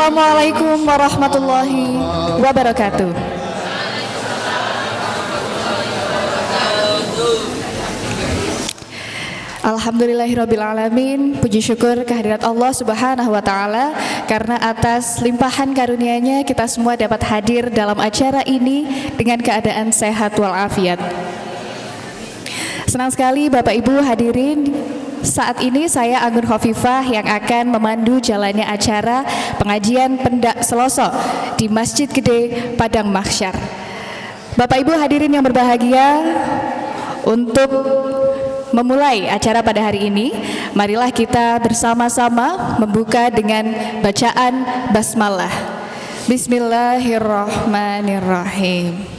Assalamualaikum warahmatullahi wabarakatuh. Alhamdulillahirrabbilalamin. Puji syukur kehadirat Allah subhanahu wa ta'ala, karena atas limpahan karunia-Nya kita semua dapat hadir dalam acara ini dengan keadaan sehat walafiat. Senang sekali Bapak Ibu hadirin. Saat ini saya Anggun Khofifah yang akan memandu jalannya acara pengajian Pendak Seloso di Masjid Gede Padang Mahsyar. Bapak Ibu hadirin yang berbahagia, untuk memulai acara pada hari ini, marilah kita bersama-sama membuka dengan bacaan basmalah. Bismillahirrahmanirrahim.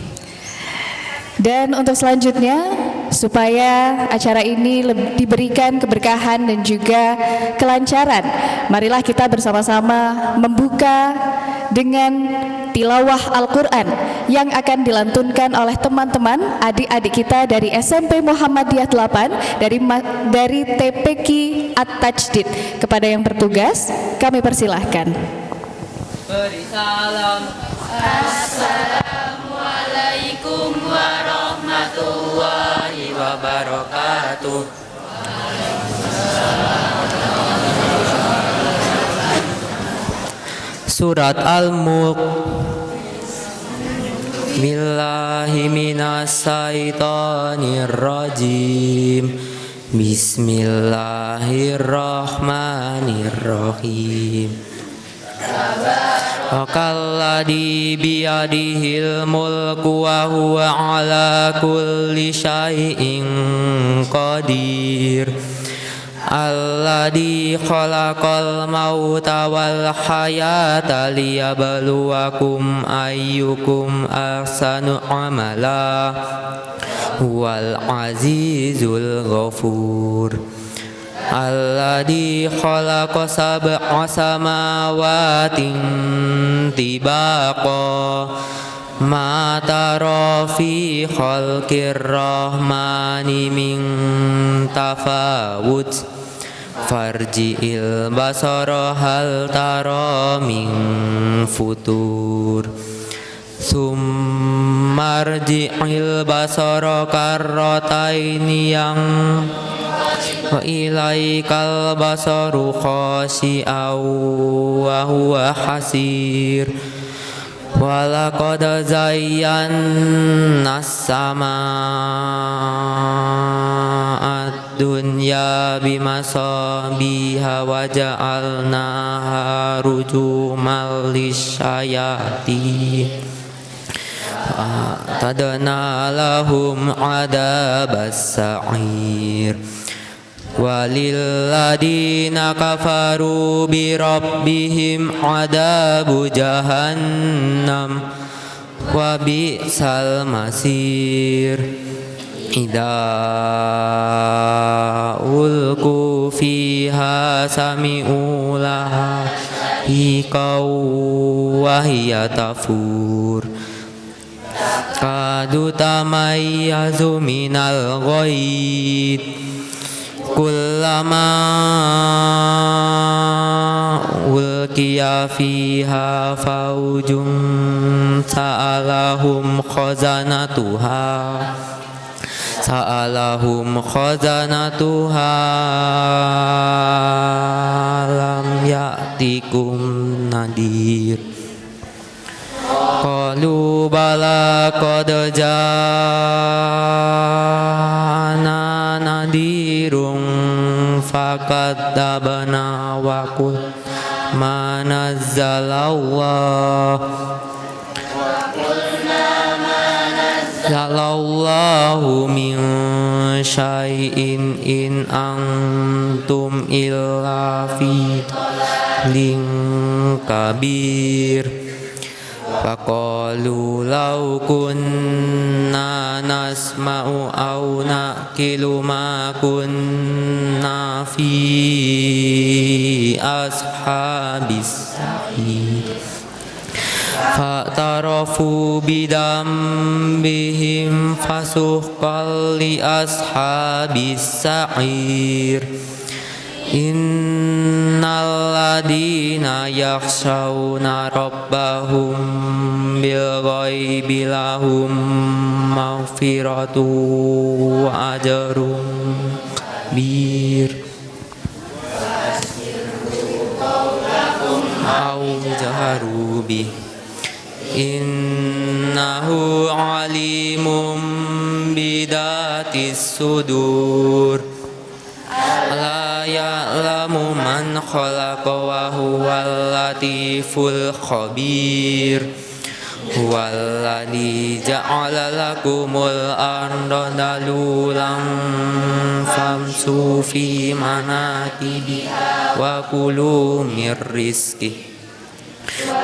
Dan untuk selanjutnya, supaya acara ini diberikan keberkahan dan juga kelancaran, marilah kita bersama-sama membuka dengan tilawah Al-Quran yang akan dilantunkan oleh teman-teman adik-adik kita dari SMP Muhammadiyah 8 dari TPQ At-Tajdid. Kepada yang bertugas, kami persilahkan. Beri salam. Assalamualaikum warahmatullahi wabarakatuh. Surat Al-Mulk. Billahi minasyaitonir rajim. Bismillahirrahmanirrahim. Wakalladhi biyadihil mulku wa huwa ala kulli syai'in qadir. Alladhi khalaqal mauta wal hayata liyabluwakum ayyukum ahsanu amala wal azizul ghafur. Alladhi khalaqa sab'a samawatin tibaqa ma tara fi khalqir rahmani min tafawut farji'il basara hal tara min futur summarji'il basara karrataini yang wa ilaikal basaru khashi'aw wa huwa hasir. Walaqad zayyana as-samaa'a dunya bimasabiha wa ja'alnaha rujuman lisyayatin tadna lahum adabas sa'ir. Walilladina kafaru bi rabbihim adabu jahannam wa bi'sal masir. Idza ulqu fiha sami'u laha hiqaw wa hiya tafur. Kadu tamayyazu minal ghaid kullama ulqiya fiha faujum sa'alahum khazanatuha lam ya'tikum nadir. Qalu bala qad ja'ana nadirun fakadzabna wa qul ma nazzalallahu min syai'in in antum illa fi dhalalin kabir. Faqalu law kunna nasma'u aw naqilu ma kunna fi ashabis sa'ir. Fa'tarafu bidambihim fasuhqal li ashabis sa'ir. Innal ladina yakhshawna rabbahum bil ghaibi lahum maghfiratu wa ajrun kabir. Au jaharu bih innahu alimum bidatis sudur. La ya'lamu man khalaqa wa huwal latiful khabir. Huwallazi ja'ala lakumul arda dalulan famsu fi manakibiha wa kulu mir rizqihi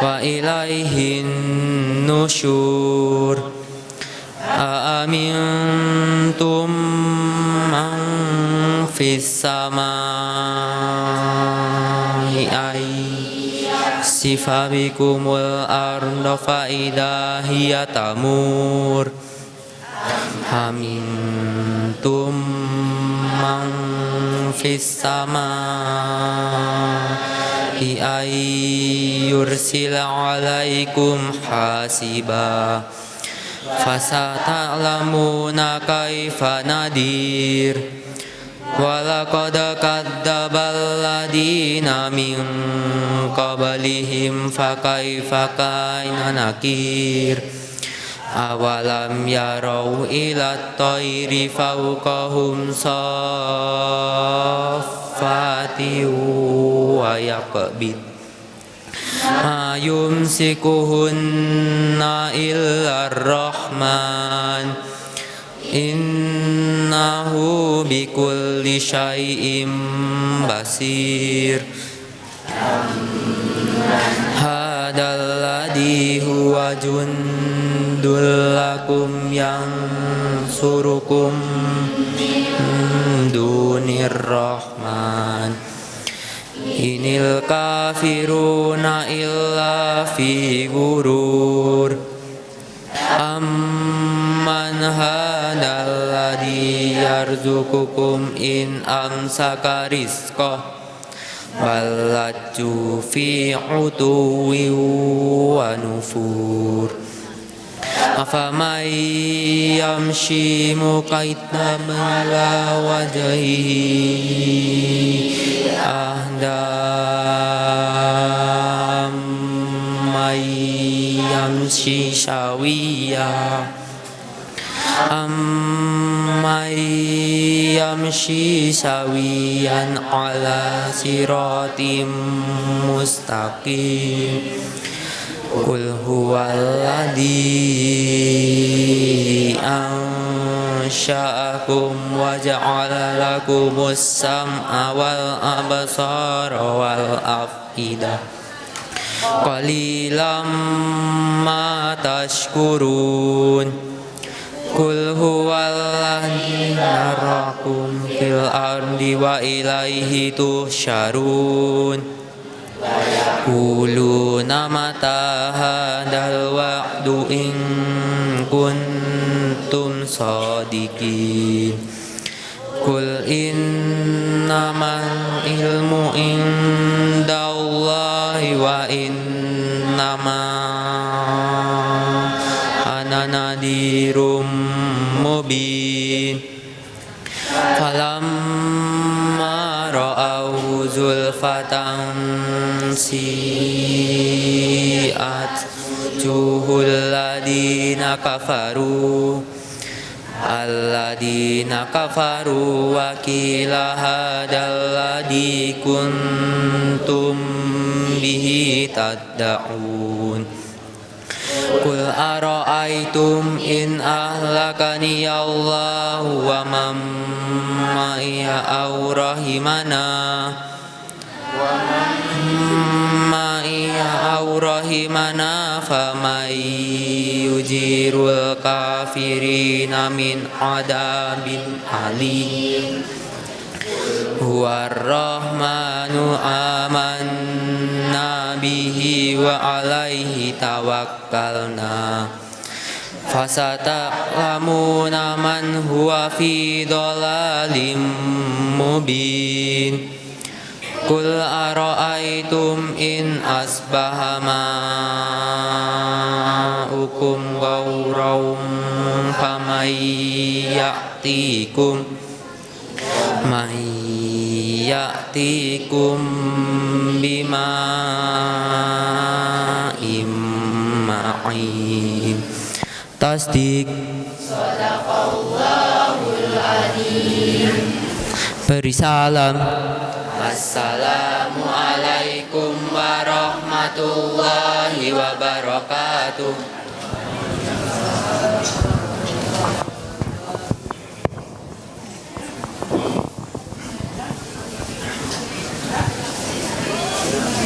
wa ilaihin nusyur. Amintum man fis samai ay sifabikumul arda fa idha hiya tamur. Amintum man fis samai ay yursila alaikum hasiba fasata'lamuna kaifa nadir. Walaqad kadzdzabal ladina min qablihim fakaifa kana nakir. Awalam yarau ila tayri fawqahum saffati wa yaqbid ma yumsikuhunna illa ar-rahman innahu bikulli syai'im basir. Hadal ladhi huwa jundul lakum yansurukum min dunir rahman. Inil kafiruna illa fi gurur. Amman hadal ladhi yarzukukum in amsaka rizqah walaju fi utuwi wa nufur. Afamay yamshi muqaitam ala wajhihi ahdam may yamshi shawiya ammay yamshi sawiyan ala siratim mustaqim. Qul huwallazi ansha'akum wa ja'ala lakumus sam'a wal absara wal af'idah qalilam ma tashkurun. Qul huwallazi narakum fil ardi wa ilaihi tuhsyarun. Quluna mata hadal wa'du in kuntum shadiqin. Qul innamal ilmu indallahi wa innama ana nadhirum mubin. Falamma ra'au zulfatan si'at wujuhul ladina kafaru alladina kafaru wa qila hadal ladzi kuntum bihi tad'un. Qul ara'aytum in ahlakani Allahu wa man ma'iya aw rahimana faman yujirul kafirina min adabin alim. Huwar rahmanu amanna bihi wa alaihi tawakkalna. Fasata'lamuna man huwa fi dhalalim mubin. Qul ara'aytum in asbaha ma'ukum ghawran faman ya'tikum bima'in ma'in. Tasdik. Sadaqallahul Azim. Beri salam. Assalamualaikum warahmatullahi wabarakatuh.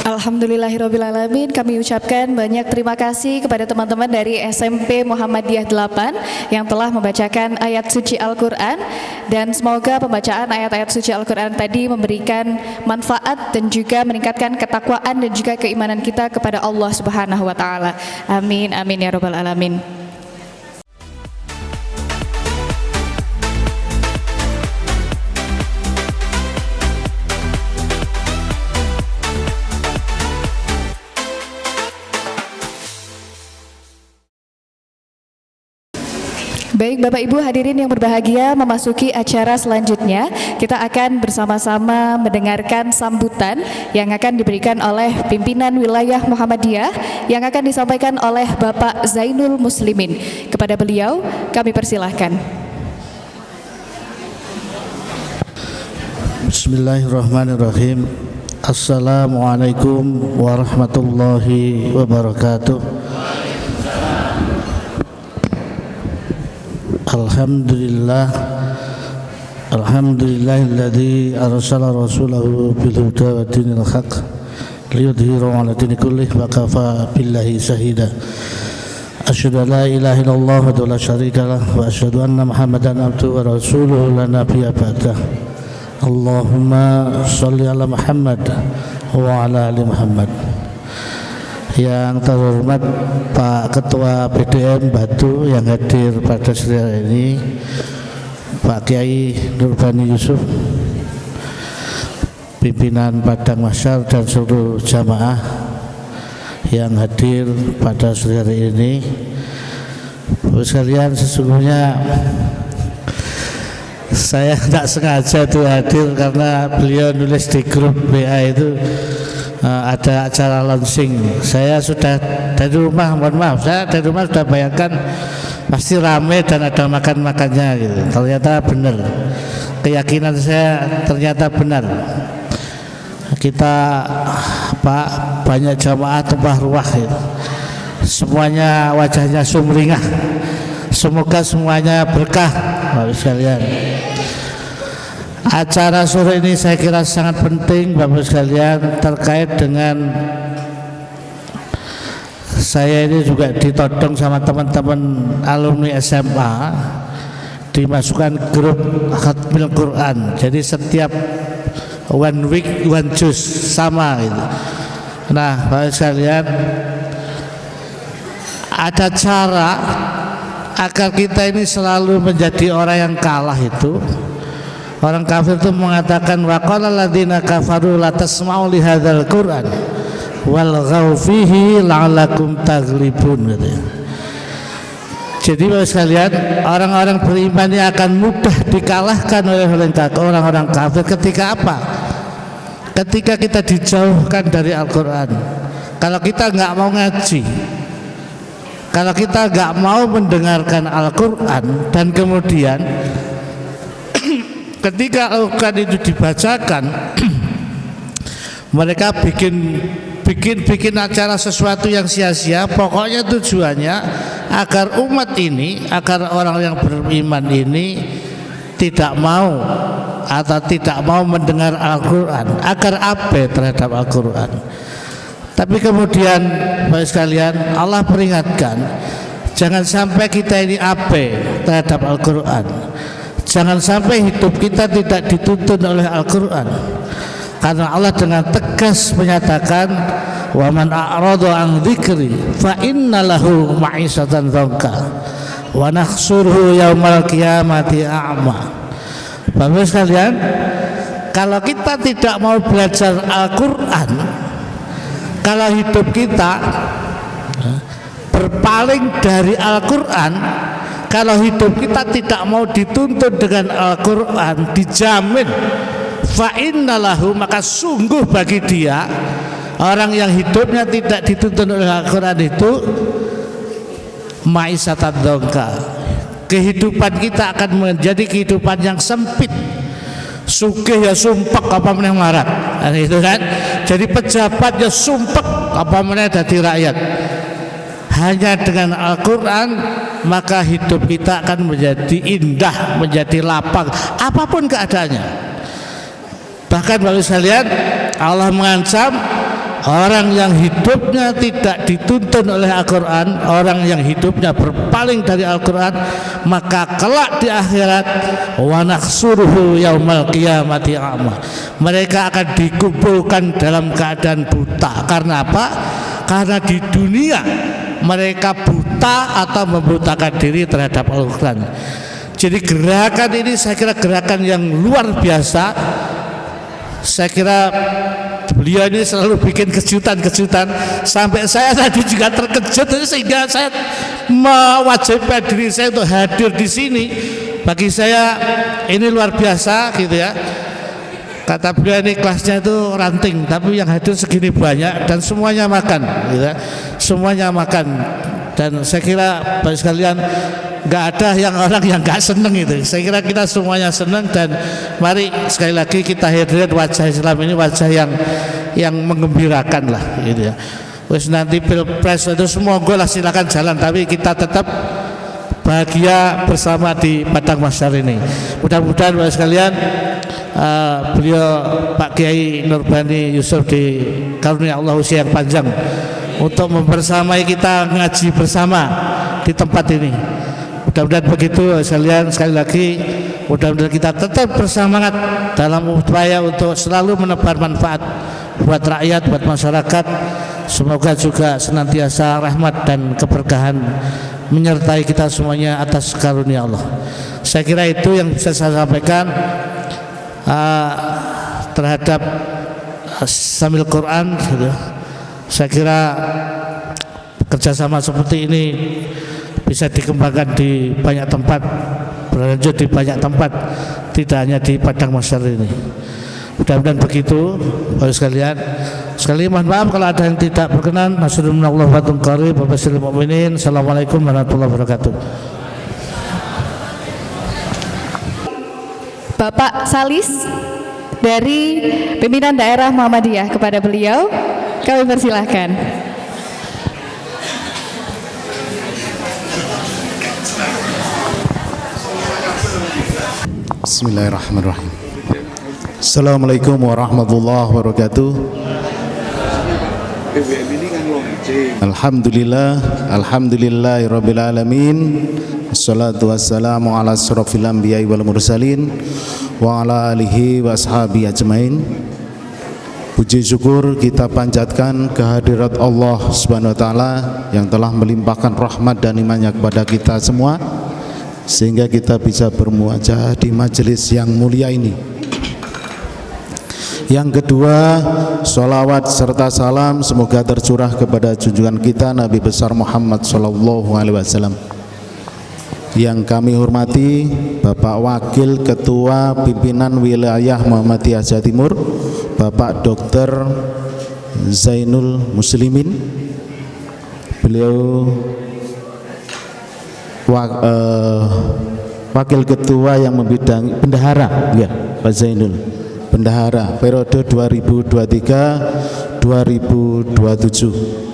Alhamdulillahirrabbilalamin. Kami ucapkan banyak terima kasih kepada teman-teman dari SMP Muhammadiyah 8 yang telah membacakan ayat suci Al-Quran. Dan semoga pembacaan ayat-ayat suci Al-Quran tadi memberikan manfaat dan juga meningkatkan ketakwaan dan juga keimanan kita kepada Allah Subhanahu wa Ta'ala. Amin, amin ya Rabbal Alamin. Baik Bapak Ibu hadirin yang berbahagia, memasuki acara selanjutnya kita akan bersama-sama mendengarkan sambutan yang akan diberikan oleh pimpinan wilayah Muhammadiyah yang akan disampaikan oleh Bapak Zainul Muslimin. Kepada beliau kami persilahkan. Bismillahirrahmanirrahim. Assalamualaikum warahmatullahi wabarakatuh. Alhamdulillahilladzi arsala rasulahu bil huda wa dinil haq liyudhhirahu 'ala dini kullih wa kafa billahi shahida. Asyhadu an la ilaha illallah wa la syarika lah wa asyhadu anna Muhammadan abduhu wa rasuluhu la nabiyya ba'dah. Allahumma shalli ala Muhammad wa ala ali Muhammad. Yang terhormat Pak Ketua PDM Batu yang hadir pada siang ini, Pak Kiai Nurbani Yusuf, pimpinan Padang Mahsyar dan seluruh jamaah yang hadir pada siang hari ini. Bapak sekalian, sesungguhnya saya tidak sengaja tuh hadir karena beliau nulis di grup WA itu ada acara launching. Saya sudah dari rumah, mohon maaf, saya dari rumah sudah bayangkan pasti rame dan ada makan-makannya gitu. Ternyata benar, keyakinan saya ternyata benar. Kita Pak banyak jamaah tumpah ruah gitu. Semuanya wajahnya sumringah. Semoga semuanya berkah Bapak sekalian. Acara sore ini saya kira sangat penting Bapak sekalian, terkait dengan saya ini juga ditodong sama teman-teman alumni SMA dimasukkan grup Khatmil Quran. Jadi setiap one week one juz sama gitu. Nah Bapak sekalian, ada cara agar kita ini selalu menjadi orang yang kalah itu. Orang kafir itu mengatakan waqala alladziina kafaru la tasma'u li hadzal Qur'an walghaw fihi la'allakum taghlibun. Jadi Bapak sekalian, orang-orang beriman ini akan mudah dikalahkan oleh orang-orang kafir ketika apa? Ketika kita dijauhkan dari Al-Qur'an. Kalau kita nggak mau ngaji, kalau kita nggak mau mendengarkan Al-Qur'an, dan kemudian ketika Al-Quran itu dibacakan mereka bikin acara sesuatu yang sia-sia. Pokoknya tujuannya agar umat ini, agar orang yang beriman ini tidak mau atau tidak mau mendengar Al-Quran, agar abai terhadap Al-Quran. Tapi kemudian Bapak sekalian, Allah peringatkan jangan sampai kita ini abai terhadap Al-Quran. Jangan sampai hidup kita tidak dituntun oleh Al-Quran. Karena Allah dengan tegas menyatakan wa man a'rada an dzikri fa inna lahu ma'isatan dzanka wa nahsuruhu yaumal qiyamati a'ma. Bapak sekalian, kalau kita tidak mau belajar Al-Quran, kalau hidup kita berpaling dari Al-Quran, kalau hidup kita tidak mau dituntun dengan Al-Quran, dijamin fa innalahu, maka sungguh bagi dia, orang yang hidupnya tidak dituntun oleh Al-Quran itu ma'isyatan dongka, kehidupan kita akan menjadi kehidupan yang sempit. Sugih ya sumpek apa meneh marat, itu kan. Jadi pejabat ya sumpek apa meneh dadi rakyat. Hanya dengan Al-Quran maka hidup kita akan menjadi indah, menjadi lapang apapun keadaannya. Bahkan Bapak sekalian, Allah mengancam orang yang hidupnya tidak dituntun oleh Al-Quran, orang yang hidupnya berpaling dari Al-Quran, maka kelak di akhirat wa nahsuruhu yaumal qiyamati a'ma, mereka akan dikumpulkan dalam keadaan buta. Karena apa? Karena di dunia mereka buta atau membutakan diri terhadap Al-Quran. Jadi gerakan ini saya kira gerakan yang luar biasa. Saya kira beliau ini selalu bikin kejutan-kejutan sampai saya tadi juga terkejut, sehingga saya mewajibkan diri saya untuk hadir di sini. Bagi saya ini luar biasa gitu ya. Kata beliau ini kelasnya itu ranting, tapi yang hadir segini banyak dan semuanya makan gitu ya. Semuanya makan, dan saya kira Bapak sekalian nggak ada yang orang yang nggak seneng itu. Saya kira kita semuanya seneng, dan mari sekali lagi kita hadirin wajah Islam ini wajah yang menggembirakan lah gitu ya. Terus nanti pilpres itu semua lah silakan jalan, tapi kita tetap bahagia bersama di padang mahsyar ini. Mudah-mudahan Bapak sekalian, beliau Pak Kiai Nurbani Yusuf dikaruniai Allah usia yang panjang untuk membersamai kita ngaji bersama di tempat ini. Mudah-mudahan begitu sekalian. Sekali lagi mudah-mudahan kita tetap bersemangat dalam upaya untuk selalu menebar manfaat buat rakyat, buat masyarakat. Semoga juga senantiasa rahmat dan keberkahan menyertai kita semuanya atas karunia Allah. Saya kira itu yang bisa saya sampaikan terhadap Samil Quran gitu. Saya kira kerjasama seperti ini bisa dikembangkan di banyak tempat, berlanjut di banyak tempat, tidak hanya di padang mahsyar ini. Mudah-mudahan begitu Bapak sekalian. Sekali mohon maaf kalau ada yang tidak berkenan. Nasallallahu wa qarib wa basyiril mu'minin. Assalamualaikum warahmatullahi wabarakatuh. Bapak Salis dari pimpinan daerah Muhammadiyah, kepada beliau kami persilahkan. Bismillahirrahmanirrahim. Assalamualaikum warahmatullahi wabarakatuh. Alhamdulillahirabbil alamin. Wassalatu wassalamu ala asyrafil anbiya'i wal mursalin wa ala alihi wa ashabihi ajmain. Puji syukur kita panjatkan kehadirat Allah Subhanahu wa taala yang telah melimpahkan rahmat dan iman-Nya kepada kita semua sehingga kita bisa bermuajah di majelis yang mulia ini. Yang kedua, sholawat serta salam semoga tercurah kepada junjungan kita Nabi besar Muhammad sallallahu alaihi wasallam. Yang kami hormati Bapak Wakil Ketua Pimpinan Wilayah Muhammadiyah Jawa Timur, Bapak Dr. Zainul Muslimin. Beliau Wakil Ketua yang membidangi bendahara, ya Pak Zainul, bendahara periode 2023-2027.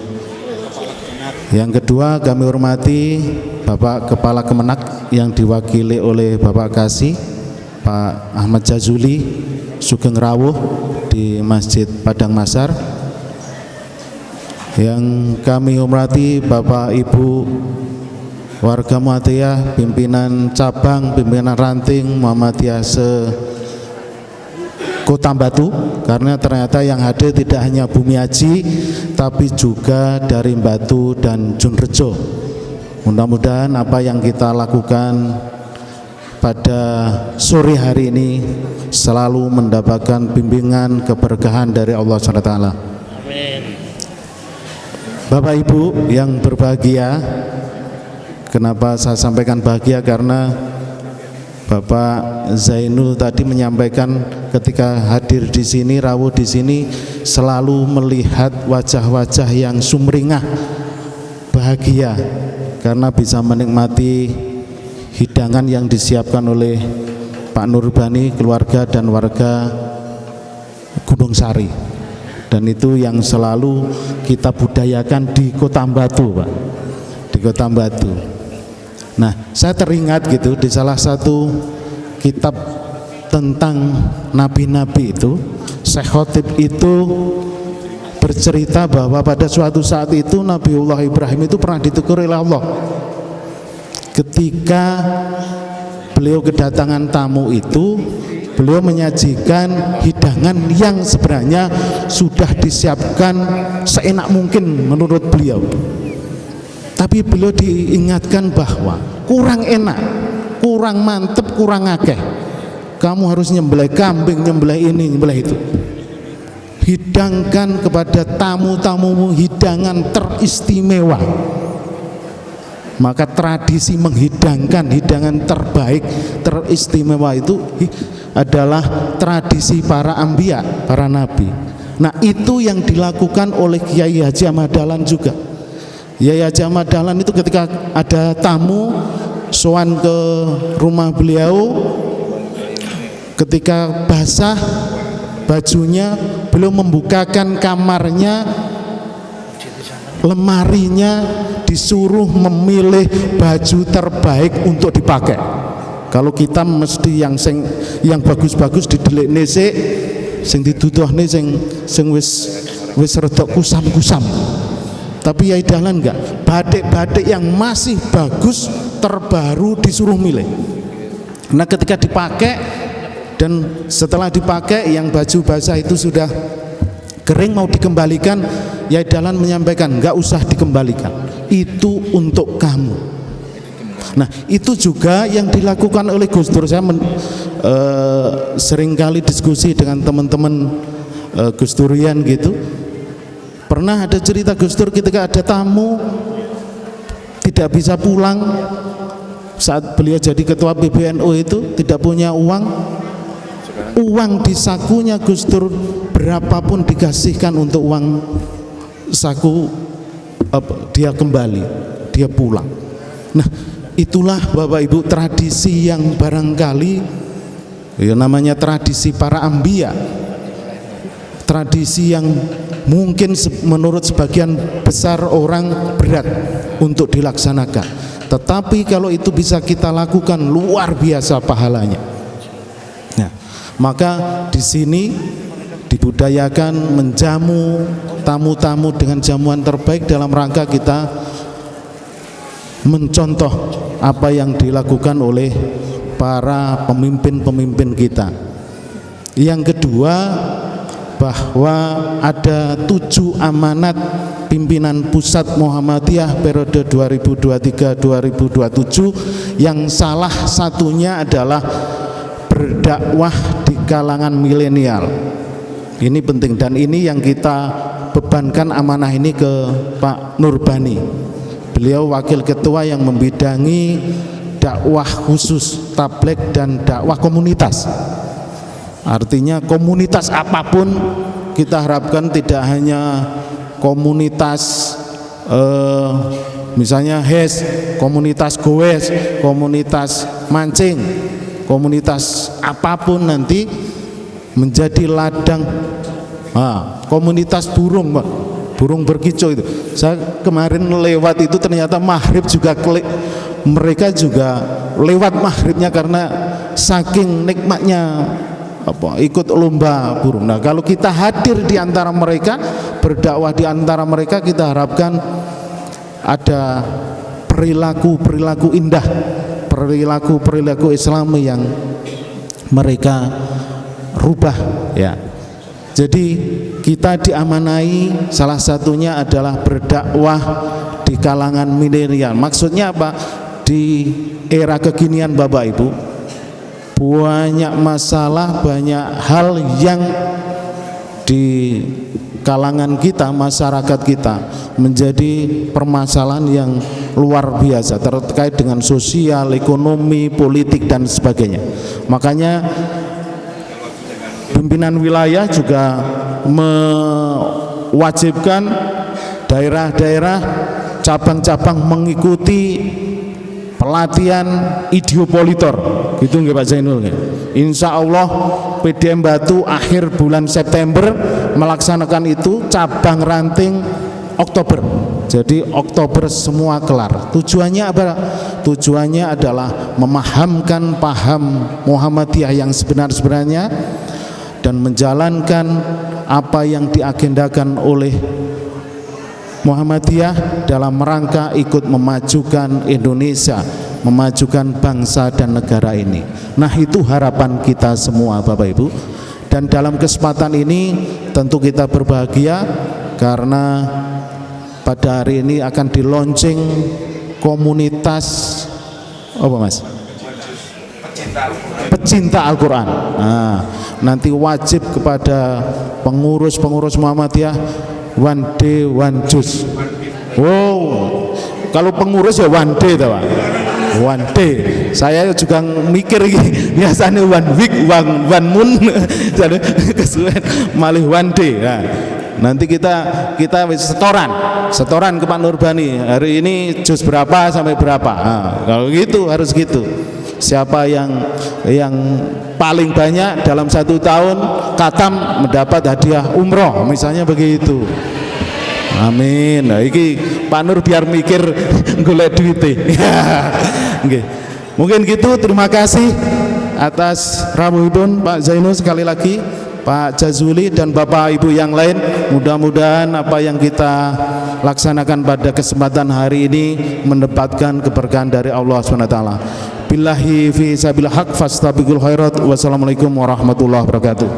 Yang kedua, kami hormati Bapak Kepala Kemenak yang diwakili oleh Bapak Kasih Pak Ahmad Jazuli Sugeng Rawuh di Masjid Padang Mahsyar. Yang kami hormati Bapak Ibu warga Muhammadiyah, pimpinan cabang, pimpinan ranting Muhammadiyah Kota Batu, karena ternyata yang hadir tidak hanya Bumi Haji tapi juga dari Batu dan Junrejo. Mudah-mudahan apa yang kita lakukan pada sore hari ini selalu mendapatkan bimbingan keberkahan dari Allah SWT. Bapak Ibu yang berbahagia, kenapa saya sampaikan bahagia? Karena Bapak Zainul tadi menyampaikan ketika hadir di sini, rawuh di sini, selalu melihat wajah-wajah yang sumringah, bahagia karena bisa menikmati hidangan yang disiapkan oleh Pak Nurbani, keluarga dan warga Gunung Sari. Dan itu yang selalu kita budayakan di Kota Batu, Pak, di Kota Batu. Nah, saya teringat gitu di salah satu kitab tentang nabi-nabi itu, Syekh Khotib itu bercerita bahwa pada suatu saat itu Nabiullah Ibrahim itu pernah ditegur oleh Allah ketika beliau kedatangan tamu itu. Beliau menyajikan hidangan yang sebenarnya sudah disiapkan seenak mungkin menurut beliau. Tapi beliau diingatkan bahwa kurang enak, kurang mantep, kurang akeh. Kamu harus nyembelih kambing, nyembelih ini, nyembelih itu. Hidangkan kepada tamu-tamumu hidangan teristimewa. Maka tradisi menghidangkan hidangan terbaik, teristimewa itu adalah tradisi para anbiya, para nabi. Nah, itu yang dilakukan oleh Kiai Haji Ahmad Dahlan juga. Kiai Haji Ahmad Dahlan itu ketika ada tamu sowan ke rumah beliau, ketika basah bajunya, beliau membukakan kamarnya, lemarinya, disuruh memilih baju terbaik untuk dipakai. Kalau kita mesti yang bagus-bagus didelikne sik, sing dituduhne sing wis rada kusam-kusam. Tapi Yai Dahlan enggak, batik-batik yang masih bagus terbaru disuruh milih. Nah, ketika dipakai dan setelah dipakai yang baju basah itu sudah kering mau dikembalikan, Yai Dahlan menyampaikan enggak usah dikembalikan, itu untuk kamu. Nah, itu juga yang dilakukan oleh Gus Dur. Saya seringkali diskusi dengan teman-teman Gus Durian gitu. Pernah ada cerita Gus Dur ketika ada tamu tidak bisa pulang saat beliau jadi ketua PBNU itu, tidak punya uang di sakunya Gus Dur berapapun dikasihkan untuk uang saku, dia kembali, dia pulang. Nah, itulah Bapak Ibu tradisi yang barangkali ya namanya tradisi para anbiya, tradisi yang mungkin menurut sebagian besar orang berat untuk dilaksanakan, tetapi kalau itu bisa kita lakukan luar biasa pahalanya. Nah, maka di sini dibudayakan menjamu tamu-tamu dengan jamuan terbaik dalam rangka kita mencontoh apa yang dilakukan oleh para pemimpin-pemimpin kita. Yang kedua, bahwa ada 7 amanat pimpinan pusat Muhammadiyah periode 2023-2027 yang salah satunya adalah berdakwah di kalangan milenial. Ini penting dan ini yang kita bebankan amanah ini ke Pak Nurbani. Beliau wakil ketua yang membidangi dakwah khusus tabligh dan dakwah komunitas. Artinya komunitas apapun kita harapkan tidak hanya komunitas misalnya HES, komunitas goes, komunitas mancing, komunitas apapun nanti menjadi ladang komunitas burung, Pak. Burung berkicau itu. Saya kemarin lewat itu ternyata maghrib juga mereka juga lewat maghribnya karena saking nikmatnya ikut lomba burung. Nah, kalau kita hadir di antara mereka, berdakwah di antara mereka, kita harapkan ada perilaku-perilaku indah, perilaku-perilaku Islami yang mereka rubah ya. Jadi kita diamanai salah satunya adalah berdakwah di kalangan milenial. Maksudnya apa? Di era kekinian Bapak Ibu, banyak masalah, banyak hal yang di kalangan kita, masyarakat kita menjadi permasalahan yang luar biasa terkait dengan sosial, ekonomi, politik dan sebagainya. Makanya pimpinan wilayah juga mewajibkan daerah-daerah, cabang-cabang mengikuti pelatihan ideopolitor, gitu nggak Pak Zainul? Insya Allah PDM Batu akhir bulan September melaksanakan itu, cabang ranting Oktober. Jadi Oktober semua kelar. Tujuannya apa? Tujuannya adalah memahamkan paham Muhammadiyah yang sebenar-benarnya dan menjalankan apa yang diagendakan oleh Muhammadiyah dalam rangka ikut memajukan Indonesia, memajukan bangsa dan negara ini. Nah, itu harapan kita semua Bapak Ibu. Dan dalam kesempatan ini tentu kita berbahagia karena pada hari ini akan di-launching komunitas apa Mas? Pecinta Al-Quran. Nah, nanti wajib kepada pengurus-pengurus Muhammadiyah one day one juz. Wow, kalau pengurus ya one day tahu Pak. One day. Saya juga mikir biasanya one week, one month, jadi kesuwen malih one day. Nah, nanti kita setoran ke Pak Nurbani. Hari ini juz berapa sampai berapa. Nah, kalau gitu harus gitu. Siapa yang paling banyak dalam 1 tahun khatam mendapat hadiah umroh, misalnya begitu. Amin. Nah, iki Pak Nur biar mikir golek duite. Nggih. Mungkin gitu, terima kasih atas rawuhipun Pak Zainul, sekali lagi Pak Jazuli dan Bapak Ibu yang lain. Mudah-mudahan apa yang kita laksanakan pada kesempatan hari ini mendapatkan keberkahan dari Allah SWT. Billahi fi sabil haq fastabiqul khairat. Wassalamualaikum warahmatullahi wabarakatuh.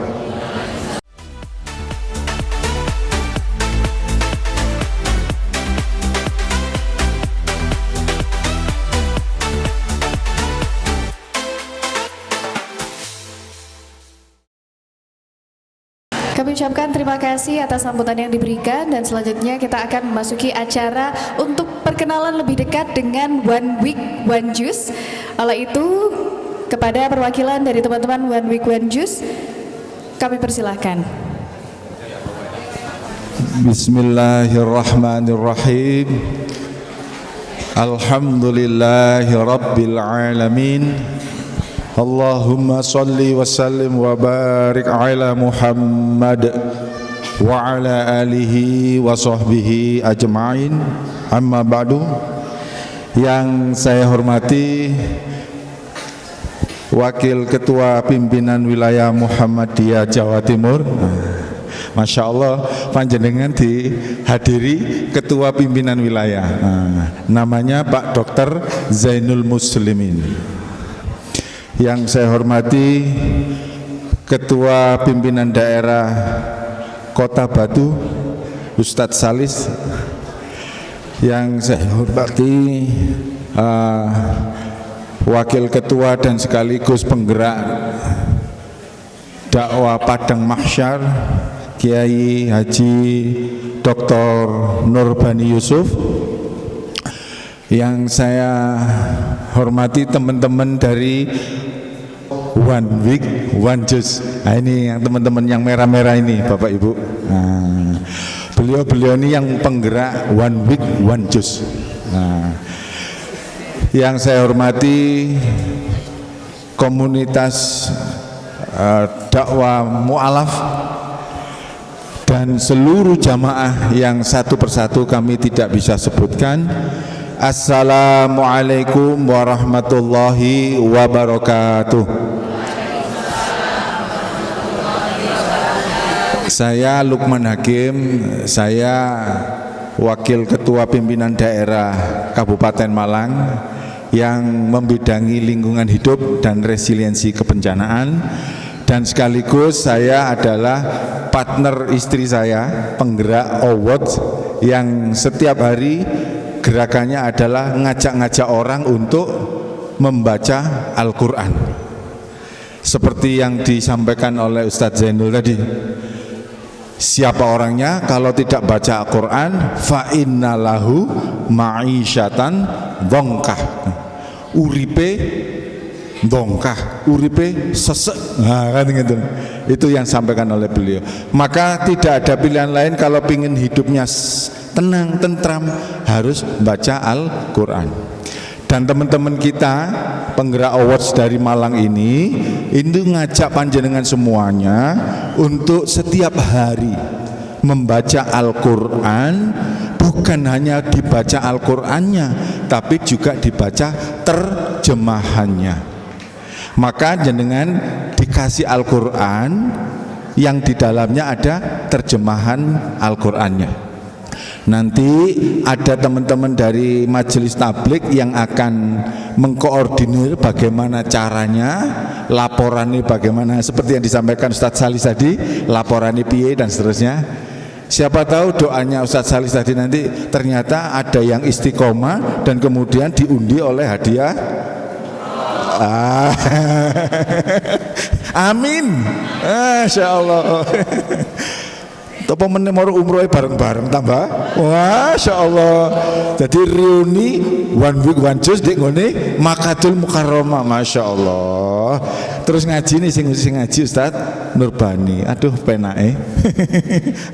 Kami ucapkan terima kasih atas sambutan yang diberikan, dan selanjutnya kita akan memasuki acara untuk perkenalan lebih dekat dengan One Week One Juz. Oleh itu, kepada perwakilan dari teman-teman One Week One Juz, kami persilahkan. Bismillahirrahmanirrahim. Alhamdulillahi rabbil alamin. Allahumma salli wa sallim wa barik ala Muhammad wa ala alihi wa sahbihi ajma'in. Amma ba'du. Yang saya hormati Wakil Ketua Pimpinan Wilayah Muhammadiyah Jawa Timur. Masya Allah, panjenengan dihadiri Ketua Pimpinan Wilayah. Namanya Pak Dr. Zainul Muslimin. Yang saya hormati Ketua Pimpinan Daerah Kota Batu, Ustadz Salis. Yang saya hormati Wakil Ketua dan sekaligus penggerak dakwah Padang Mahsyar, Kiai Haji Dr. Nurbani Yusuf. Yang saya hormati teman-teman dari One Week One Juz. Nah, ini yang teman-teman yang merah-merah ini Bapak Ibu. Nah, beliau ini yang penggerak One Week One Juz. Nah, yang saya hormati komunitas dakwah mu'alaf dan seluruh jamaah yang satu persatu kami tidak bisa sebutkan. Assalamualaikum warahmatullahi wabarakatuh. Saya Lukman Hakim, saya Wakil Ketua Pimpinan Daerah Kabupaten Malang yang membidangi lingkungan hidup dan resiliensi kebencanaan, dan sekaligus saya adalah partner istri saya, penggerak Awards, yang setiap hari gerakannya adalah ngajak-ngajak orang untuk membaca Al-Quran. Seperti yang disampaikan oleh Ustadz Zainul tadi, siapa orangnya kalau tidak baca Al-Quran, fa innalahu ma'isyatan dongkah, uripe dongkah, uripe sesek. Nah, kan gitu. Itu yang sampaikan oleh beliau. Maka tidak ada pilihan lain kalau ingin hidupnya tenang, tentram, harus baca Al-Quran. Dan teman-teman kita penggerak awards dari Malang ini ngajak panjenengan semuanya untuk setiap hari membaca Al-Quran. Bukan hanya dibaca Al-Qurannya, tapi juga dibaca terjemahannya. Maka jenengan dikasih Al-Quran yang di dalamnya ada terjemahan Al-Qurannya. Nanti ada teman-teman dari Majelis Tabligh yang akan mengkoordinir bagaimana caranya, laporannya bagaimana, seperti yang disampaikan Ustadz Salis tadi, laporannya piye dan seterusnya. Siapa tahu doanya Ustadz Salis tadi nanti ternyata ada yang istiqomah dan kemudian diundi oleh hadiah. Amin. Masya Allah. Apa menemor umroh bareng-bareng tambah, masya Allah. Jadi reuni one week one juice di ngone Makatul Mukarramah, masya Allah. Terus ngaji nih sing ngaji Ustaz Nurbani, aduh penake.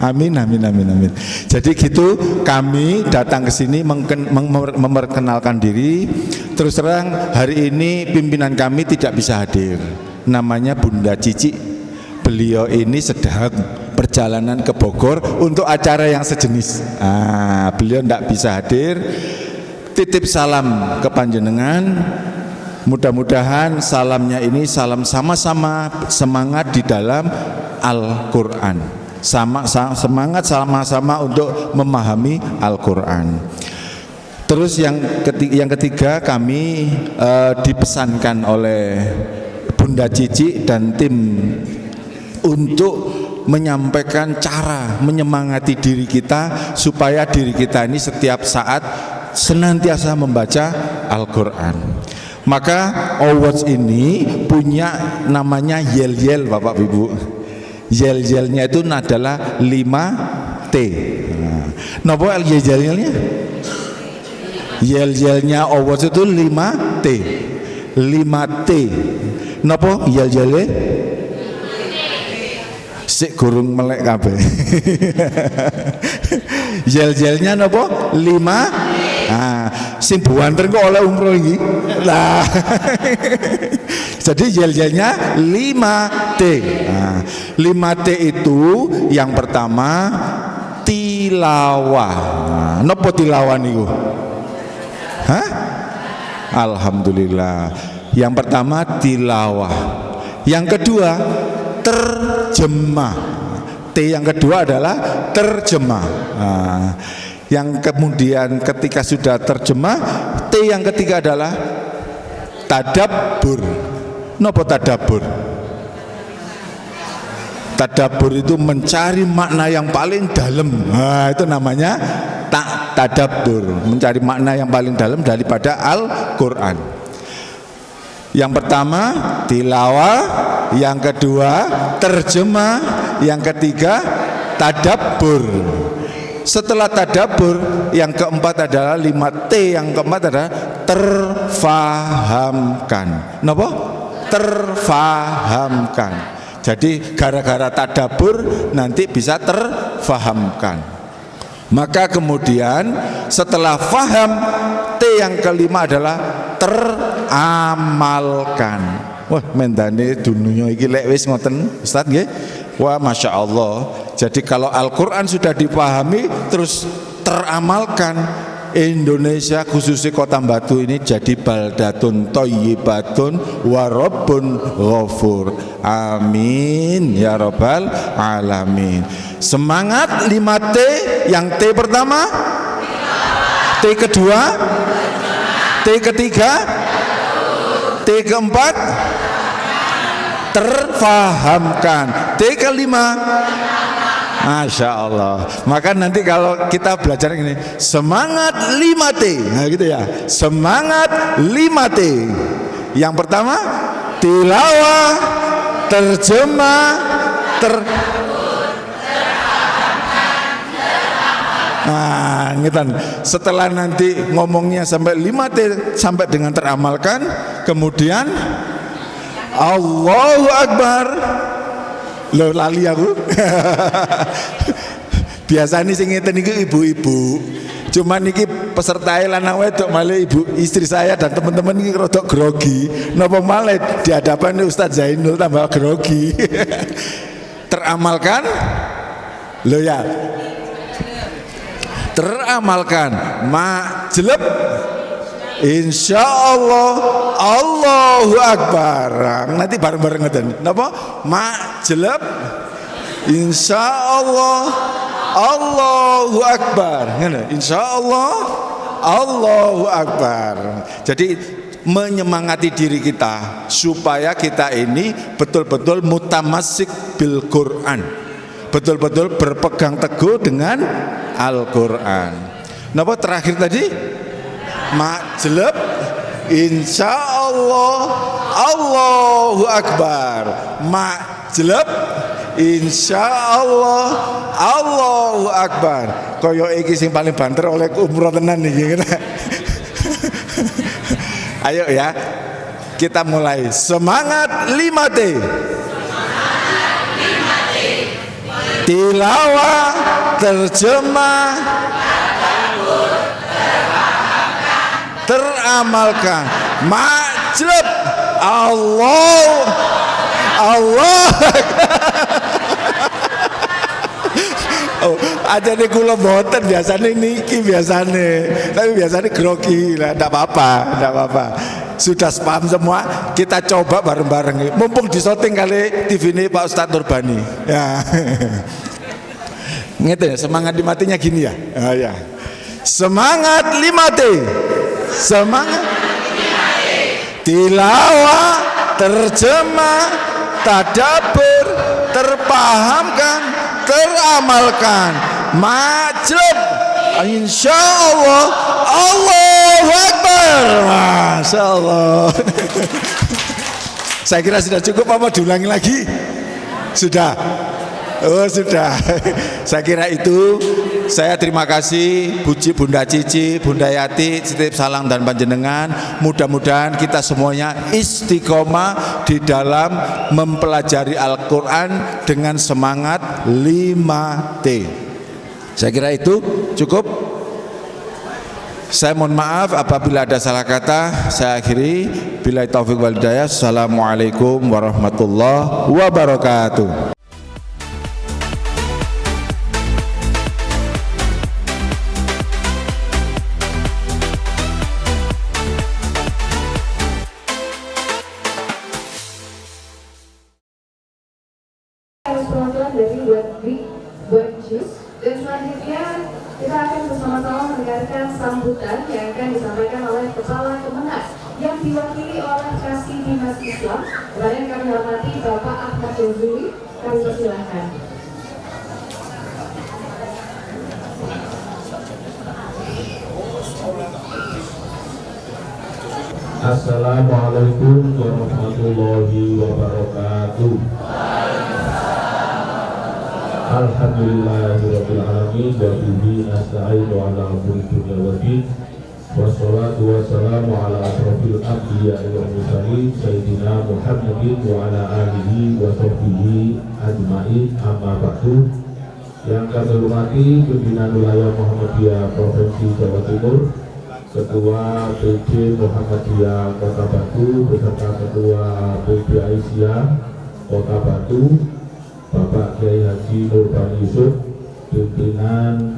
Amin amin amin amin. Jadi gitu kami datang ke sini memperkenalkan diri. Terus terang hari ini pimpinan kami tidak bisa hadir. Namanya Bunda Cici. Beliau ini sedang perjalanan ke Bogor untuk acara yang sejenis. Beliau tidak bisa hadir. Titip salam ke panjenengan. Mudah-mudahan salamnya ini salam sama-sama semangat di dalam Al-Quran. Semangat sama-sama untuk memahami Al-Quran. Terus yang ketiga kami dipesankan oleh Bunda Cici dan tim untuk menyampaikan cara menyemangati diri kita supaya diri kita ini setiap saat senantiasa membaca Al-Quran. Maka awards ini punya namanya yel-yel Bapak Ibu. Yel-yelnya itu adalah 5T. Napa yel-yelnya? Yel-yelnya awards itu 5T. 5T. Napa yel-yelnya? Sik gurung melek kabeh. Yel-yelnya napa? 5. Sing buanten kok oleh umroh iki. Lah. Jadi yel-yelnya 5T. 5T itu yang pertama tilawah. Napa tilawah niku? Hah? Alhamdulillah. Yang pertama tilawah. Yang kedua terjemah. T yang kedua adalah terjemah. Yang kemudian ketika sudah terjemah, T yang ketiga adalah tadabbur. Napa tadabbur? Tadabbur itu mencari makna yang paling dalam. Itu namanya tadabbur, mencari makna yang paling dalam daripada Al-Quran. Yang pertama tilawah, yang kedua terjemah, yang ketiga tadabbur. Setelah tadabbur, yang keempat adalah 5T, yang keempat adalah terfahamkan. Napa? Terfahamkan. Jadi gara-gara tadabbur nanti bisa terfahamkan. Maka kemudian setelah faham, T yang kelima adalah teramalkan. Wah, mendane dunia iki lek wis ngoten Ustaz nggih. Wah, masya Allah. Jadi kalau Al-Quran sudah dipahami terus teramalkan, Indonesia khususnya Kota Batu ini jadi baldatun thayyibatun wa rabbun ghafur. Amin ya rabbal alamin. Semangat 5T. Yang T pertama, T kedua, T ketiga, T keempat terfahamkan, T kelima. Masya Allah. Maka nanti kalau kita belajar ini semangat 5T, nah gitu ya. Semangat 5T. Yang pertama tilawah, terjemah, Nah, ngitan. Setelah nanti ngomongnya sampai 5T sampai dengan teramalkan, kemudian Allahu Akbar. Loh, lali aku. Biasanya sing ngeten niku ibu-ibu. Cuman niki peserta lanang wedok malah ibu istri saya dan teman-teman ini rodok grogi. Napa malah di hadapan Ustadz Zainul tambah grogi. Teramalkan. Loh ya. Teramalkan majleb insya Allah Allahu Akbar. Nanti bareng-bareng ngeten. Napa? Majleb insya Allah Allahu Akbar. Insya Allah Allahu Akbar. Jadi menyemangati diri kita supaya kita ini betul-betul mutamassik bil Quran, betul-betul berpegang teguh dengan Al-Quran. Napa terakhir tadi? Majleb insya Allah Allahu Akbar. Majleb insya Allah Allahu Akbar. Koyo iki sing paling banter oleh umroh tenan iki. Ayo ya, kita mulai. Semangat 5T. Tilawah, terjemah, teramalkan. Majleb Allah Oh, aja nih kula boten biasanya niki biasanya, tapi biasanya grogi lah, tidak apa-apa. Sudah paham semua, kita coba bareng-bareng. Mumpung disoting kali TV ini Pak Ustadz Nurbani. Ya, ngerti ya, semangat 5T-nya gini ya. Oh, ya. Semangat 5T, semangat 5T. Tilawah, terjemah, tadabbur, terpahamkan, teramalkan. Majleb insya Allah Allahu Akbar. Masya Allah. Saya kira sudah cukup, apa diulangi lagi? Sudah. Oh sudah. Saya kira itu. Saya terima kasih Bunda Cici, Bunda Yati, titip salam dan panjenengan. Mudah-mudahan kita semuanya istiqomah di dalam mempelajari Al-Quran dengan semangat 5T. Saya kira itu cukup. Saya mohon maaf apabila ada salah kata. Saya akhiri. Billahi taufiq wal hidayah. Assalamualaikum warahmatullahi wabarakatuh. Penonton dari One Juice, dan selanjutnya kita akan bersama-sama mendengarkan sambutan yang akan disampaikan oleh Kepala Kemenak yang diwakili oleh Kasih Dinas Islam, kepada yang kami hormati Bapak Ahmad Yazuli. Kami persilahkan. Assalamualaikum warahmatullahi wabarakatuh. Alhamdulillahirabbil alamin wa bihi nasta'inu ala umuri dunya waddin. Wassalatu wassalamu ala asrofil anbiya'i wal mursalin sayyidina Muhammadin wa ala alihi wa sahbihi ajma'in. Amma ba'du. Yang kami hormati pimpinan wilayah Muhammadiyah Provinsi Jawa Timur, Ketua PJ Muhammadiyah Kota Batu beserta Ketua PB Aisyah Kota Batu, Bapak Kiai Haji Nurbani Yusuf, pimpinan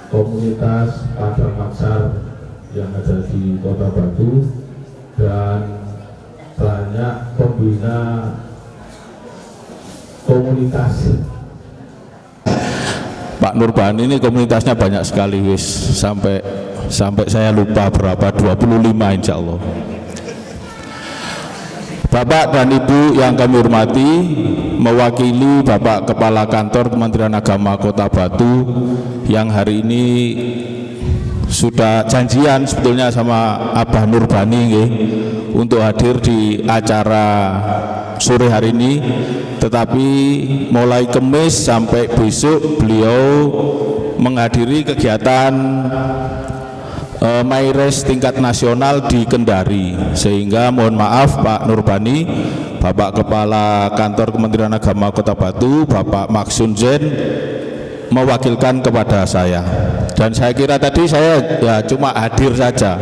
komunitas Padang Maksar yang ada di Kota Batu, dan banyak pembina komunitas. Pak Nurbani ini komunitasnya banyak sekali, wis sampai saya lupa berapa, 25 insya Allah. Bapak dan Ibu yang kami hormati, mewakili Bapak Kepala Kantor Kementerian Agama Kota Batu yang hari ini sudah janjian sebetulnya sama Abah Nurbani nggih, untuk hadir di acara sore hari ini, tetapi mulai Kamis sampai besok beliau menghadiri kegiatan Maires tingkat nasional di Kendari, sehingga mohon maaf Pak Nurbani, Bapak Kepala Kantor Kementerian Agama Kota Batu, Bapak Maksun Zen mewakilkan kepada saya, dan saya kira tadi saya ya cuma hadir saja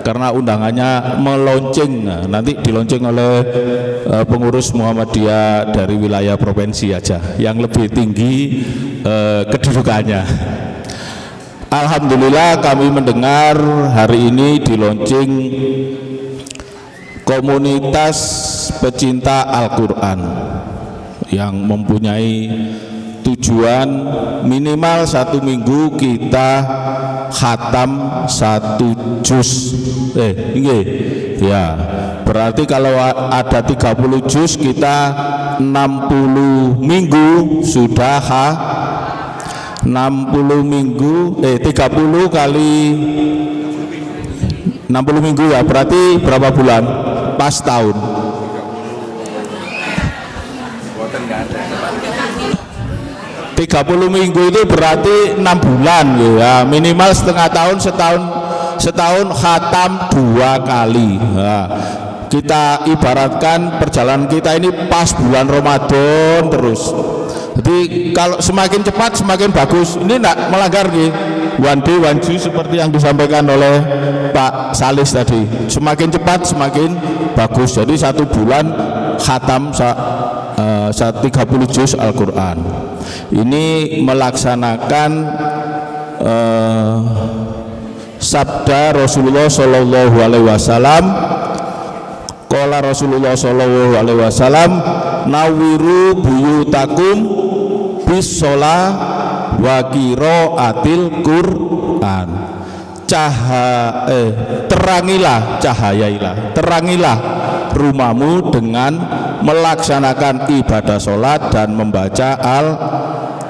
karena undangannya melonceng, nanti dilonceng oleh pengurus Muhammadiyah dari wilayah provinsi aja yang lebih tinggi kedudukannya. Alhamdulillah kami mendengar hari ini di launching komunitas pecinta Al-Quran yang mempunyai tujuan minimal 1 minggu kita khatam 1 juz. Ya, berarti kalau ada 30 juz kita 60 minggu sudah 60 minggu 30 kali 60 minggu ya, berarti berapa bulan? Pas tahun. 30 minggu itu berarti 6 bulan ya, minimal setengah tahun, setahun khatam 2 kali. Nah, kita ibaratkan perjalanan kita ini pas bulan Ramadan terus. Jadi kalau semakin cepat semakin bagus. Ini tidak melanggar nih, one day one juz seperti yang disampaikan oleh Pak Salis tadi. Semakin cepat semakin bagus. Jadi 1 bulan khatam 30 juz Al-Quran. Ini melaksanakan sabda Rasulullah Shallallahu Alaihi Wasallam. Qala Rasulullah Shallallahu Alaihi Wasallam, nawiru buyutakum bisola wa qiraatil Quran. Terangilah rumahmu dengan melaksanakan ibadah sholat dan membaca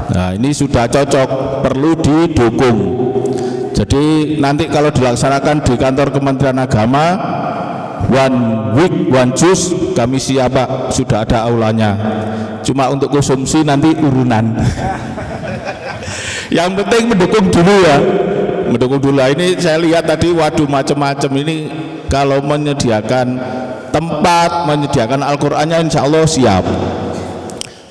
Nah, ini sudah cocok, perlu didukung. Jadi nanti kalau dilaksanakan di kantor Kementerian Agama, 1 week 1 juz, kami siapa, sudah ada aulanya. Cuma untuk konsumsi nanti urunan. Yang penting mendukung dulu ya, mendukung dulu. Ini saya lihat tadi, waduh macam-macam ini. Kalau menyediakan tempat, menyediakan Al-Qur'annya insya Allah siap.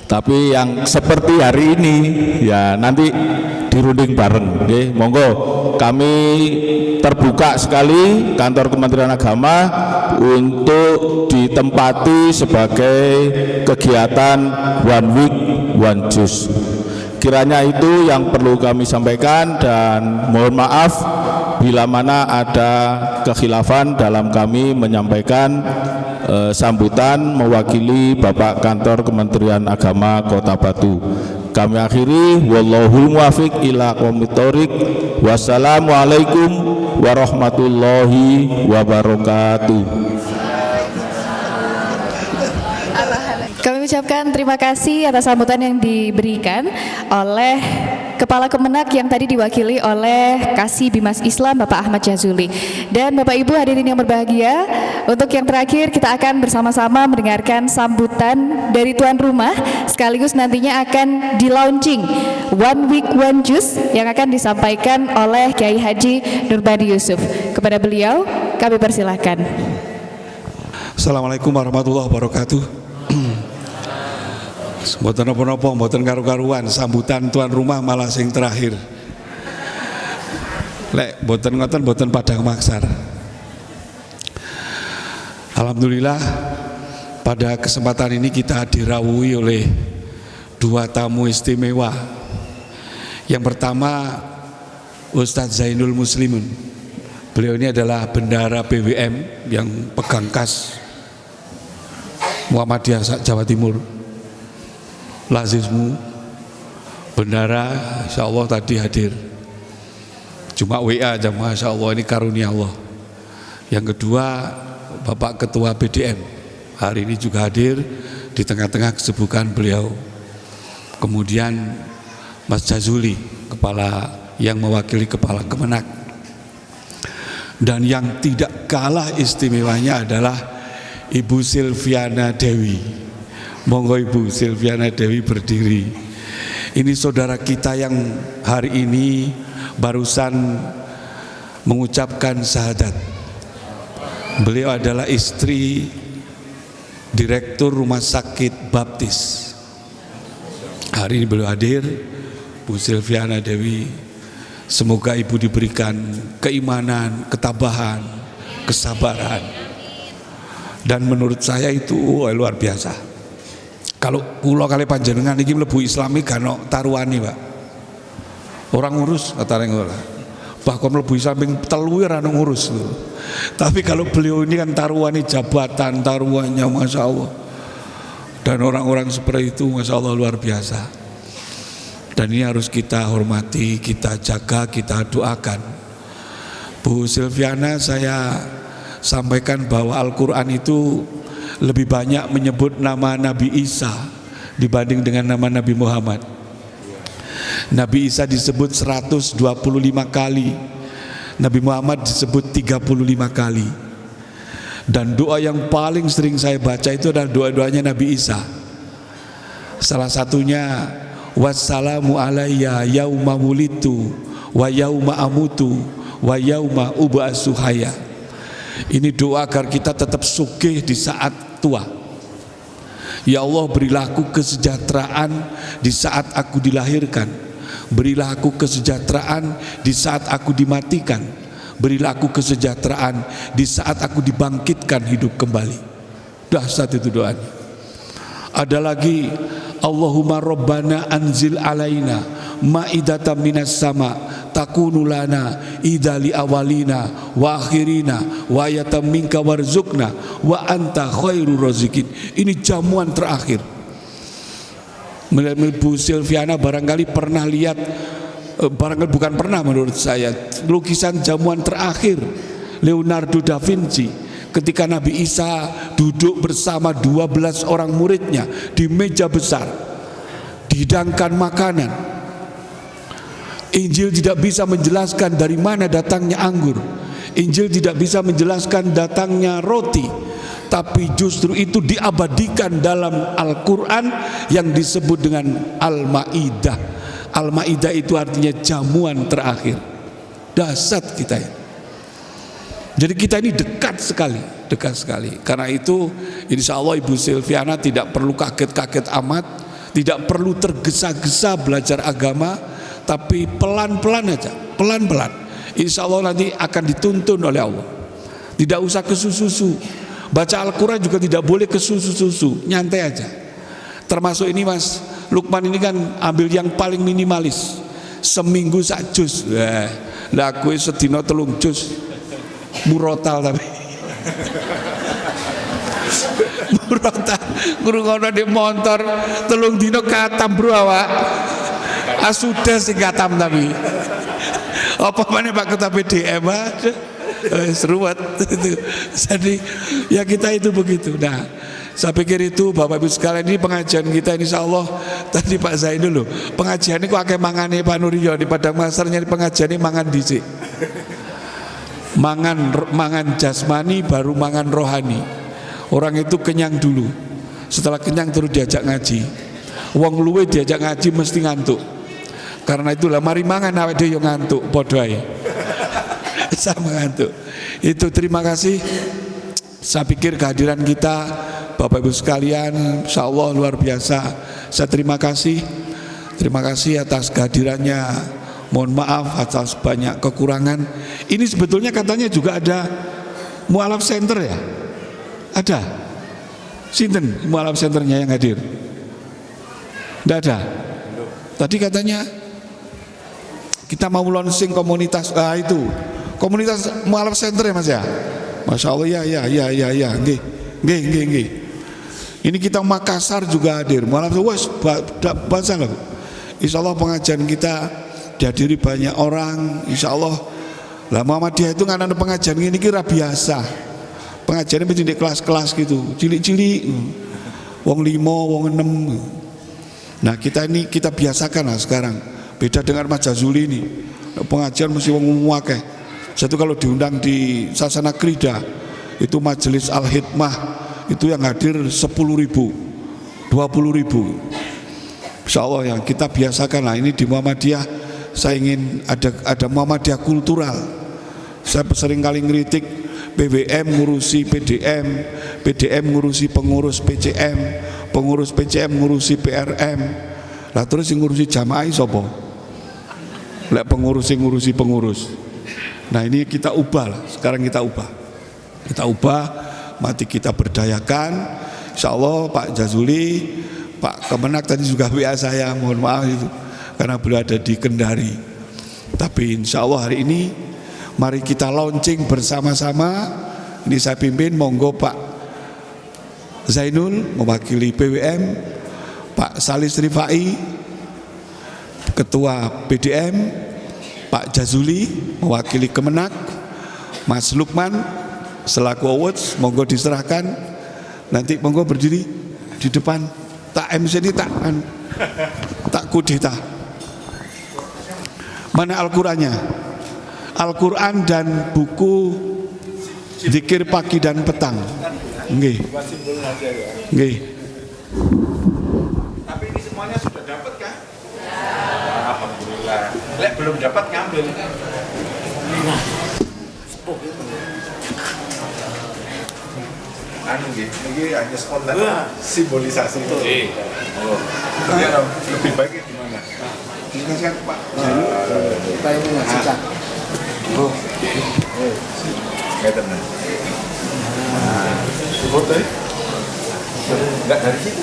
Tapi yang seperti hari ini ya nanti dirunding bareng. Oke, monggo, kami terbuka sekali kantor Kementerian Agama untuk ditempati sebagai kegiatan 1 week 1 juz. Kiranya itu yang perlu kami sampaikan, dan mohon maaf bila mana ada kekhilafan dalam kami menyampaikan sambutan mewakili Bapak Kantor Kementerian Agama Kota Batu. Kami akhiri, wallahul muwafiq ila aqwamit thoriq. Wassalamualaikum warahmatullahi wabarakatuh. Kami ucapkan terima kasih atas sambutan yang diberikan oleh Kepala Kemenak yang tadi diwakili oleh Kasih Bimas Islam Bapak Ahmad Jazuli. Dan Bapak Ibu hadirin yang berbahagia, untuk yang terakhir kita akan bersama-sama mendengarkan sambutan dari tuan rumah, sekaligus nantinya akan di launching 1 week 1 juz yang akan disampaikan oleh Kiai Haji Nurbani Yusuf. Kepada beliau kami persilahkan. Assalamualaikum warahmatullahi wabarakatuh. Mboten napa-napa, mboten karu-karuan sambutan tuan rumah malah sing terakhir. Lek mboten ngoten mboten padang maksar. Alhamdulillah pada kesempatan ini kita dirawuhi oleh 2 tamu istimewa. Yang pertama Ustadz Zainul Muslimun. Beliau ini adalah bendara BWM yang pegang kas Muhammadiyah Jawa Timur. Lazismu bendara, insya Allah tadi hadir. Cuma WA aja, masya Allah, ini karunia Allah. Yang kedua Bapak Ketua BDM hari ini juga hadir di tengah-tengah kesibukan beliau. Kemudian Mas Jazuli, kepala yang mewakili Kepala Kemenak. Dan yang tidak kalah istimewanya adalah Ibu Silviana Dewi. Monggo Ibu Silviana Dewi berdiri. Ini saudara kita yang hari ini barusan mengucapkan syahadat. Beliau adalah istri Direktur Rumah Sakit Baptis. Hari ini beliau hadir, Bu Silviana Dewi. Semoga Ibu diberikan keimanan, ketabahan, kesabaran. Dan menurut saya itu luar biasa. Kalau pulau kali panjenengan ini mlebu Islami kano taruhani, Pak. Orang ngurus kata ngono. Bahkan mlebu Islami telu ora ngurus. Tapi kalau beliau ini kan taruhani jabatan, taruhannya Masya Allah. Dan orang-orang seperti itu Masya Allah luar biasa. Dan ini harus kita hormati, kita jaga, kita doakan. Bu Silviana, saya sampaikan bahwa Al-Quran itu lebih banyak menyebut nama Nabi Isa dibanding dengan nama Nabi Muhammad. Nabi Isa disebut 125 kali, Nabi Muhammad disebut 35 kali. Dan doa yang paling sering saya baca itu adalah doa-doanya Nabi Isa. Salah satunya, wassalamu alayya yauma wulitu wa yauma amutu wa yauma ub'atsu hayya. Ini doa agar kita tetap sugih di saat tua. Ya Allah, berilah aku kesejahteraan di saat aku dilahirkan. Berilah aku kesejahteraan di saat aku dimatikan. Berilah aku kesejahteraan di saat aku dibangkitkan hidup kembali. Dahsyat itu doanya. Ada lagi, Allahumma Rabbana anzil alaina ma'idatan minas sama takunu lana idali awalina wa akhirina wa ayatam minka warzukna wa anta khairur razikin. Ini jamuan terakhir. Bu Silviana barangkali pernah lihat, barangkali bukan pernah menurut saya, lukisan jamuan terakhir Leonardo da Vinci ketika Nabi Isa duduk bersama 12 orang muridnya di meja besar, dihidangkan makanan. Injil tidak bisa menjelaskan dari mana datangnya anggur. Injil tidak bisa menjelaskan datangnya roti. Tapi justru itu diabadikan dalam Al-Quran yang disebut dengan Al-Ma'idah. Al-Ma'idah itu artinya jamuan terakhir. Dahsyat kita ya. Jadi kita ini dekat sekali, dekat sekali. Karena itu insya Allah Ibu Silviana tidak perlu kaget-kaget amat, tidak perlu tergesa-gesa belajar agama, tapi pelan-pelan aja, pelan-pelan. Insya Allah nanti akan dituntun oleh Allah. Tidak usah kesusu-susu. Baca Al-Quran juga tidak boleh kesusu-susu, nyantai aja. Termasuk ini Mas Lukman ini kan ambil yang paling minimalis, seminggu sak juz. Lah kue sedina 3 juz, murotal tapi. Murotal, ngrungokno di motor 3 dina katam bro awak. Sudah sih katam tapi. Apa mana Pak Ketua BDM seruat itu. Jadi ya kita itu begitu. Nah, saya pikir itu Bapak Ibu sekalian, ini pengajian kita insya Allah. Tadi Pak Zainul loh, pengajian ini kok akeh mangane Pak Nuriyo di Padang Masarnya, di pengajian ini mangan dhisik. Mangan jasmani baru mangan rohani. Orang itu kenyang dulu, setelah kenyang terus diajak ngaji. Wong luwe diajak ngaji mesti ngantuk. Karena itulah mari mangan awake dhewe yo ngantuk padha ae. Sama ngantuk. Itu terima kasih. Saya pikir kehadiran kita Bapak Ibu sekalian insyaallah luar biasa. Saya terima kasih. Terima kasih atas kehadirannya. Mohon maaf atas banyak kekurangan. Ini sebetulnya katanya juga ada mualaf center ya? Ada. Sinten mualaf centernya yang hadir? Tidak ada. Tadi katanya kita mau launching komunitas itu komunitas mualaf center ya Mas ya. Masya Allah ya. Nggih. Ini kita Makassar juga hadir. Mualaf wes bahasa loh. Insya Allah pengajian kita dihadiri banyak orang. Insya Allah. Lah Muhammadiyah itu kan ada pengajian ini kira biasa. Pengajiannya mesti di kelas-kelas gitu, cilik-cilik, wong 5, wong 6. Nah kita ini kita biasakan lah sekarang. Beda dengan Mas Jazuli ini, pengajian mesti wong akeh. Satu kalau diundang di Sasana Krida itu majelis Al-Hikmah itu yang hadir 10.000, 20.000. Insya Allah yang kita biasakan lah ini di Muhammadiyah. Saya ingin ada Muhammadiyah kultural. Saya sering kali ngeritik PWM ngurusi PDM, PDM ngurusi pengurus PCM, pengurus PCM ngurusi PRM. Lah terus yang ngurusi jamaah sapa? Lek pengurus yang ngurusi pengurus. Nah ini kita ubah lah, sekarang kita ubah, mati kita berdayakan. Insya Allah Pak Jazuli, Pak Kemenak tadi juga WA saya, mohon maaf itu karena beliau ada di Kendari. Tapi insya Allah hari ini mari kita launching bersama-sama. Ini saya pimpin, monggo Pak Zainul mewakili PWM, Pak Salis Rifai Ketua PDM, Pak Jazuli mewakili Kemenak, Mas Lukman selaku awards, monggo diserahkan. Nanti monggo berdiri di depan, tak MC ini tak kudeta. Mana Al-Qur'annya? Al-Qur'an dan buku zikir pagi dan petang. Nggih. Nggih. Tapi ini semuanya sudah dapat kan? Alhamdulillah. Lek belum dapat ngambil. Anu nggih, ini hanya spontan simbolisasi itu. Oh. Lebih baik di mana? Dikasihkan Pak. Kita ini ngasihkan. Oh. Kayak tenang. Foto ya? Enggak dari situ.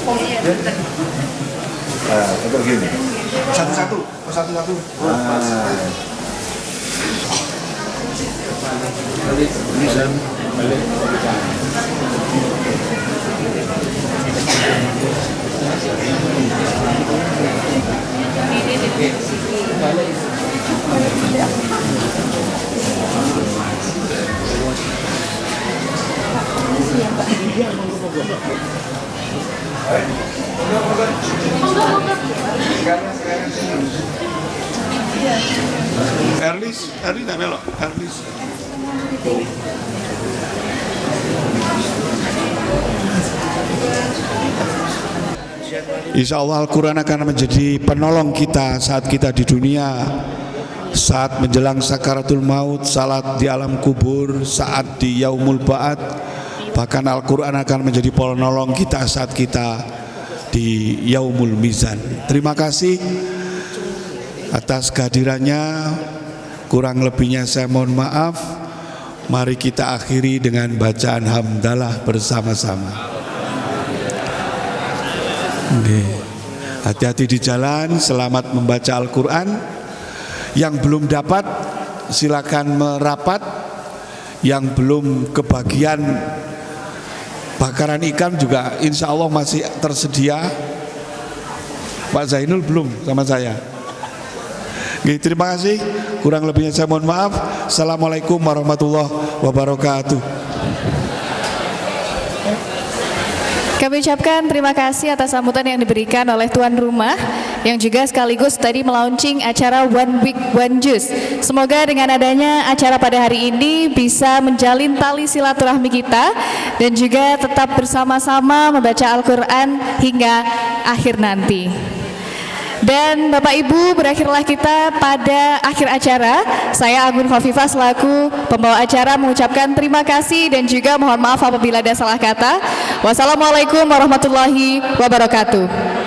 Nah, untuk gini. Satu-satu. Satu-satu. Bisa balik. Erlis tak melok, Erlis. Insya Allah Al-Quran akan menjadi penolong kita saat kita di dunia, saat menjelang sakaratul maut, saat di alam kubur, saat di yaumul ba'ad. Bahkan Al-Quran akan menjadi penolong kita saat kita di yaumul mizan. Terima kasih atas kehadirannya. Kurang lebihnya saya mohon maaf. Mari kita akhiri dengan bacaan hamdalah bersama-sama. Hati-hati di jalan, selamat membaca Al-Quran. Yang belum dapat silakan merapat. Yang belum kebagian bakaran ikan juga insya Allah masih tersedia. Pak Zainul belum sama saya. Oke, terima kasih. Kurang lebihnya saya mohon maaf. Assalamualaikum warahmatullahi wabarakatuh. Kami ucapkan terima kasih atas sambutan yang diberikan oleh tuan rumah yang juga sekaligus tadi melaunching acara One Week One Juice. Semoga dengan adanya acara pada hari ini bisa menjalin tali silaturahmi kita dan juga tetap bersama-sama membaca Al-Quran hingga akhir nanti. Dan Bapak Ibu, berakhirlah kita pada akhir acara. Saya Anggun Khofifah selaku pembawa acara mengucapkan terima kasih dan juga mohon maaf apabila ada salah kata. Wassalamualaikum warahmatullahi wabarakatuh.